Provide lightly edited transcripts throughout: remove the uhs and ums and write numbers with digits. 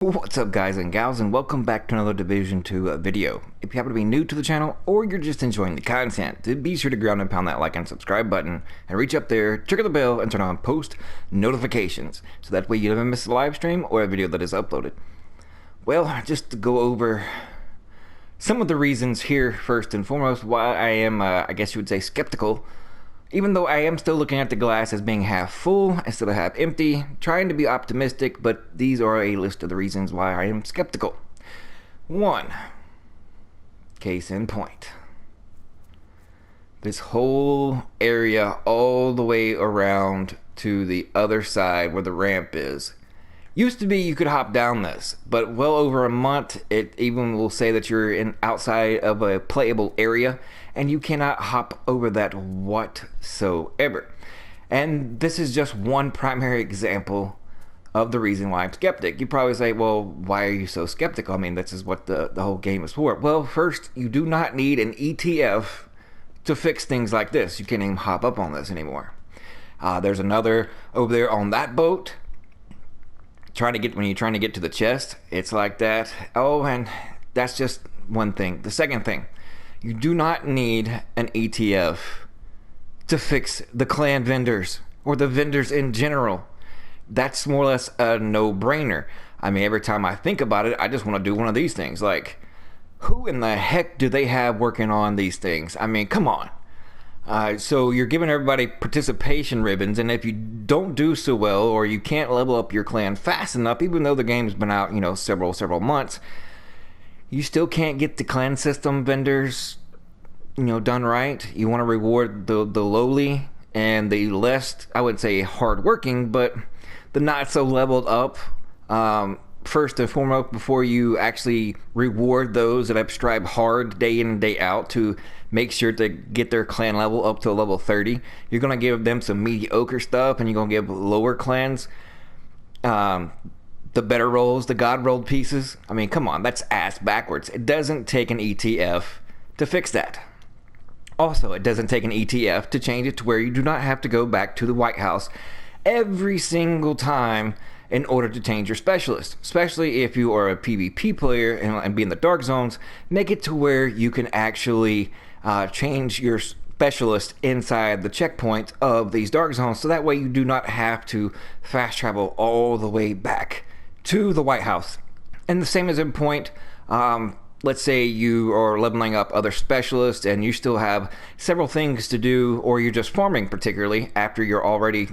What's up, guys and gals, and welcome back to another Division 2 video. If you happen to be new to the channel or you're just enjoying the content, be sure to ground and pound that like and subscribe button and reach up there, trigger the bell, and turn on post notifications so that way you never miss a live stream or a video that is uploaded. Well, just to go over some of the reasons here first and foremost why I am, I guess you would say, skeptical. Even though I am still looking at the glass as being half full instead of half empty, trying to be optimistic, but these are a list of the reasons why I am skeptical. 1. Case in point. This whole area all the way around to the other side where the ramp is. Used to be you could hop down this, but well over a month it even will say that you're outside of a playable area and you cannot hop over that whatsoever. And this is just one primary example of the reason why I'm skeptic. You probably say, well, why are you so skeptical? I mean, this is what the whole game is for. Well, first, you do not need an ETF to fix things like this. You can't even hop up on this anymore. There's another over there on that boat. When you're trying to get to the chest, it's like that. Oh, and that's just one thing. The second thing, you do not need an ETF to fix the clan vendors or the vendors in general. That's more or less a no-brainer. I mean, every time I think about it, I just want to do one of these things. Like, who in the heck do they have working on these things? I mean, come on. So you're giving everybody participation ribbons, and if you don't do so well or you can't level up your clan fast enough, even though the game's been out, several months, you still can't get the clan system vendors, done right. You want to reward the lowly and the less, I would say, hardworking, but the not so leveled up. First and foremost, before you actually reward those that have strived hard day in and day out to make sure to get their clan level up to level 30, you're going to give them some mediocre stuff, and you're going to give lower clans the better rolls, the god rolled pieces. I mean, come on, that's ass backwards. It doesn't take an ETF to fix that. Also, it doesn't take an ETF to change it to where you do not have to go back to the White House every single time in order to change your specialist. Especially if you are a PvP player and be in the dark zones, make it to where you can actually change your specialist inside the checkpoint of these dark zones, so that way you do not have to fast travel all the way back to the White House. And the same is in point, let's say you are leveling up other specialists and you still have several things to do, or you're just farming, particularly after you're already,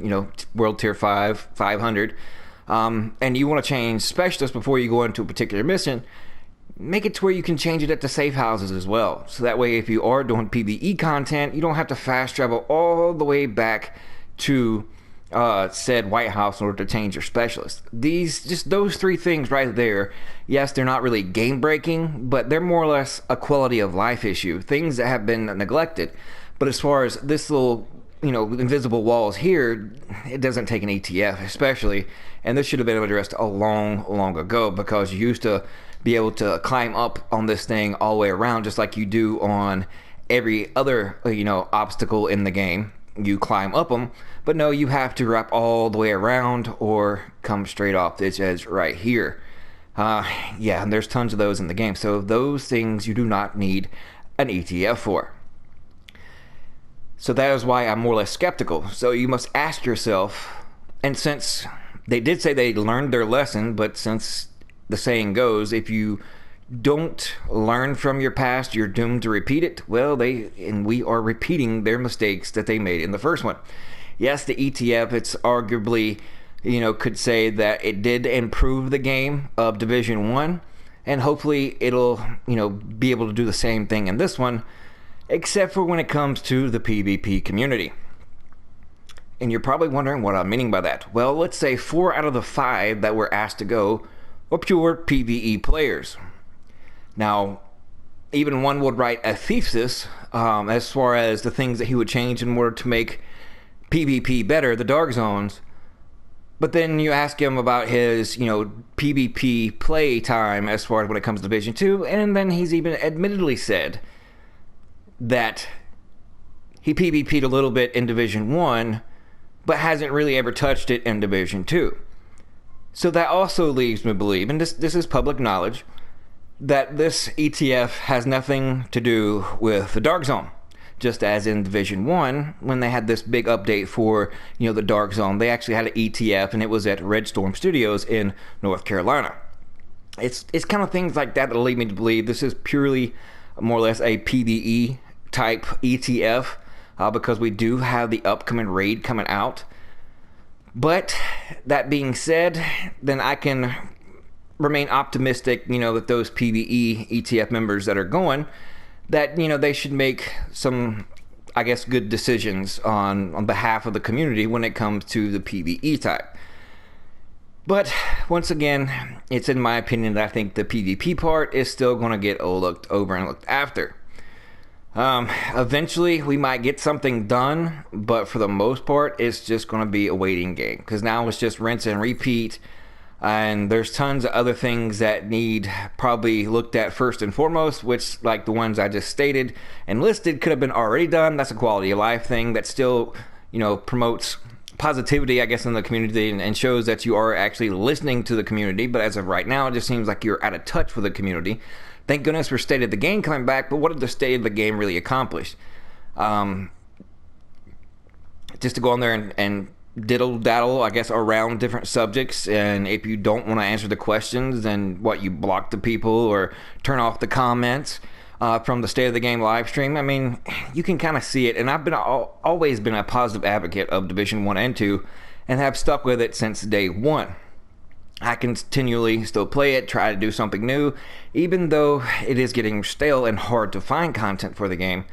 world tier 500, and you want to change specialists before you go into a particular mission. Make it to where you can change it at the safe houses as well. So that way, if you are doing PvE content, you don't have to fast travel all the way back to said White House in order to change your specialist. Those three things right there, yes, they're not really game breaking, but they're more or less a quality of life issue, things that have been neglected. But as far as this little, invisible walls here, it doesn't take an ETF especially, and this should have been addressed a long ago, because you used to be able to climb up on this thing all the way around, just like you do on every other obstacle in the game. You climb up them, but no, you have to wrap all the way around or come straight off this edge right here. Yeah, and there's tons of those in the game, so those things you do not need an ETF for. So that is why I'm more or less skeptical. So you must ask yourself, and since they did say they learned their lesson, but since the saying goes, if you don't learn from your past, you're doomed to repeat it. Well, we are repeating their mistakes that they made in the first one. Yes, the ETF, it's arguably, could say that it did improve the game of Division 1, and hopefully it'll, be able to do the same thing in this one, except for when it comes to the PvP community. And you're probably wondering what I'm meaning by that. Well, let's say 4 out of the 5 that were asked to go were pure PvE players. Now, even one would write a thesis as far as the things that he would change in order to make PvP better, the dark zones. But then you ask him about his, PvP play time as far as when it comes to Division 2, and then he's even admittedly said that he PvP'd a little bit in Division 1, but hasn't really ever touched it in Division 2. So that also leaves me to believe, and this is public knowledge, that this ETF has nothing to do with the Dark Zone. Just as in Division 1, when they had this big update for, the Dark Zone, they actually had an ETF, and it was at Red Storm Studios in North Carolina. It's kind of things like that that lead me to believe this is purely more or less a PvE type ETF, because we do have the upcoming raid coming out. But that being said, then I can remain optimistic, that those PvE ETF members that are going, that, they should make some, I guess, good decisions on behalf of the community when it comes to the PvE type. But once again, it's in my opinion that I think the PvP part is still going to get looked over and looked after. Eventually we might get something done, but for the most part it's just going to be a waiting game, because now it's just rinse and repeat, and there's tons of other things that need probably looked at first and foremost, which, like the ones I just stated and listed, could have been already done. That's a quality of life thing that still promotes positivity, I guess, in the community, and shows that you are actually listening to the community. But as of right now, it just seems like you're out of touch with the community. Thank goodness for State of the Game coming back, but what did the State of the Game really accomplish? Just to go on there and diddle-daddle, I guess, around different subjects, and if you don't want to answer the questions, then you block the people or turn off the comments from the State of the Game live stream. I mean, you can kind of see it, and I've always been a positive advocate of Division 1 and 2, and have stuck with it since day one. I continually still play it, try to do something new, even though it is getting stale and hard to find content for the game.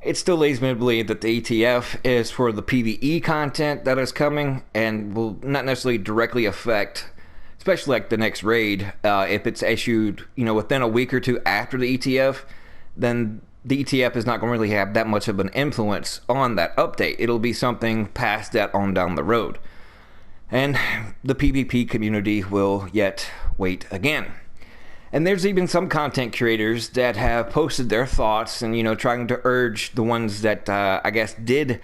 It still leads me to believe that the ETF is for the PvE content that is coming, and will not necessarily directly affect, especially like the next raid, if it's issued within a week or two after the ETF, then the ETF is not going to really have that much of an influence on that update. It'll be something past that on down the road. And the PvP community will yet wait again. And there's even some content creators that have posted their thoughts and, trying to urge the ones that, I guess, did,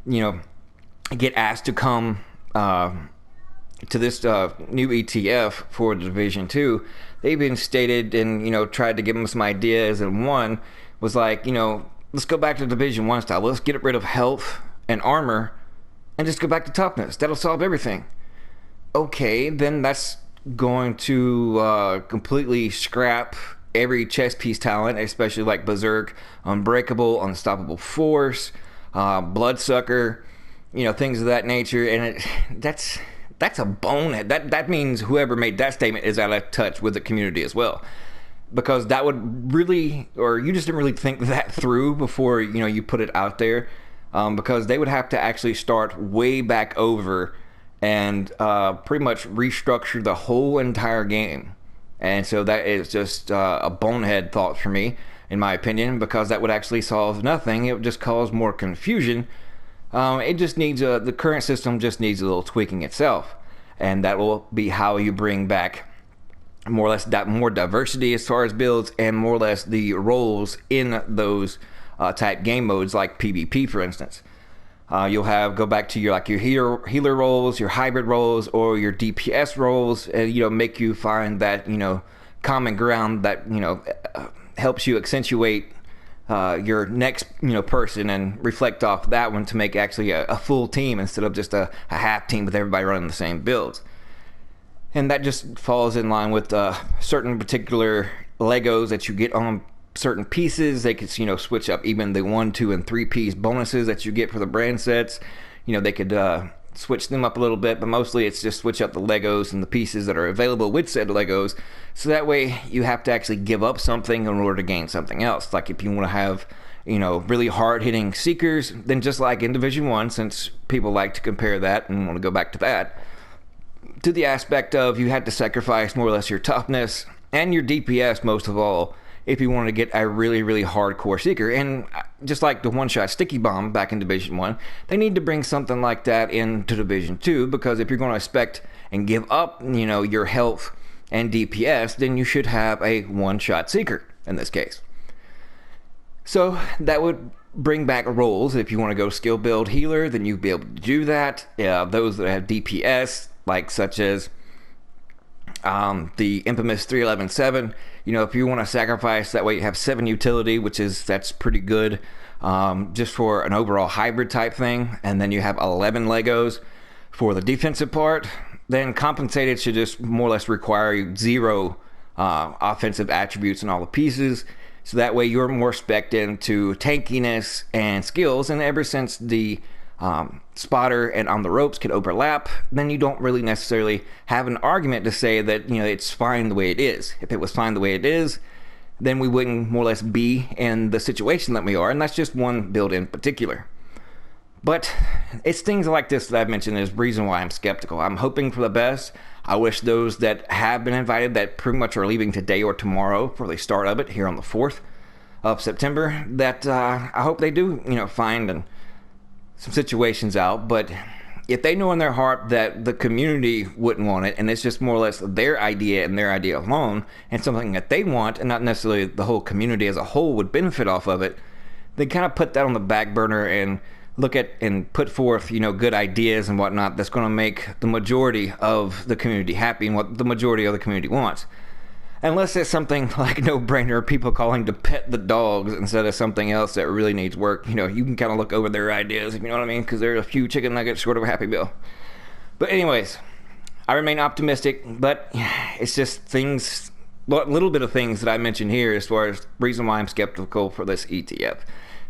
get asked to come to this new ETF for Division 2. They even stated and, tried to give them some ideas. And one was like, let's go back to Division 1 style. Let's get rid of health and armor and just go back to toughness. That'll solve everything. Okay, then that's going to completely scrap every chess piece talent, especially like Berserk, Unbreakable, Unstoppable Force, Bloodsucker, things of that nature. And that's a bonehead. That means whoever made that statement is out of touch with the community as well. Because that would really, or you just didn't really think that through before, you put it out there. Because they would have to actually start way back over and pretty much restructure the whole entire game. And so that is just a bonehead thought for me, in my opinion, because that would actually solve nothing. It would just cause more confusion. It just needs the current system just needs a little tweaking itself, and that will be how you bring back more or less that more diversity as far as builds, and more or less the roles in those type game modes, like PvP, for instance. You'll go back to your healer roles, your hybrid roles, or your DPS roles, and make you find that common ground that helps you accentuate your next person, and reflect off that one to make actually a full team instead of just a half team with everybody running the same builds. And that just falls in line with certain particular Legos that you get on certain pieces. They could switch up even the 1, 2, and 3 piece bonuses that you get for the brand sets. They could switch them up a little bit, but mostly it's just switch up the Legos and the pieces that are available with said Legos, so that way you have to actually give up something in order to gain something else. Like if you want to have really hard-hitting Seekers, then just like in Division 1, since people like to compare that and want to go back to that, to the aspect of you had to sacrifice more or less your toughness and your DPS most of all if you want to get a really, really hardcore Seeker. And just like the one-shot sticky bomb back in Division 1, they need to bring something like that into Division 2, because if you're going to expect and give up, your health and DPS, then you should have a one-shot Seeker in this case. So that would bring back roles. If you want to go skill build healer, then you'd be able to do that. Those that have DPS, like such as The infamous 311.7. If you want to sacrifice that way, you have 7 utility, that's pretty good, just for an overall hybrid type thing. And then you have 11 Legos for the defensive part. Then compensated should just more or less require 0 offensive attributes in all the pieces. So that way you're more spec'd into tankiness and skills. And ever since the spotter and on the ropes can overlap, then you don't really necessarily have an argument to say that it's fine the way it is. If it was fine the way it is, then we wouldn't more or less be in the situation that we are, and that's just one build in particular. But it's things like this that I've mentioned is the reason why I'm skeptical. I'm hoping for the best. I wish those that have been invited that pretty much are leaving today or tomorrow for the start of it here on the 4th of September, that I hope they do find some situations out. But if they know in their heart that the community wouldn't want it, and it's just more or less their idea and their idea alone, and something that they want, and not necessarily the whole community as a whole would benefit off of it, they kind of put that on the back burner and look at and put forth good ideas and whatnot that's going to make the majority of the community happy and what the majority of the community wants. Unless it's something like no-brainer, people calling to pet the dogs instead of something else that really needs work. You can kind of look over their ideas, if you know what I mean, because they're a few chicken nuggets short of a Happy Meal. But anyways, I remain optimistic, but it's just things, a little bit of things that I mentioned here as far as the reason why I'm skeptical for this ETF.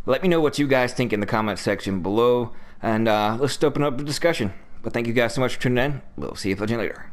Let me know what you guys think in the comment section below, and let's open up a discussion. But thank you guys so much for tuning in. We'll see you later.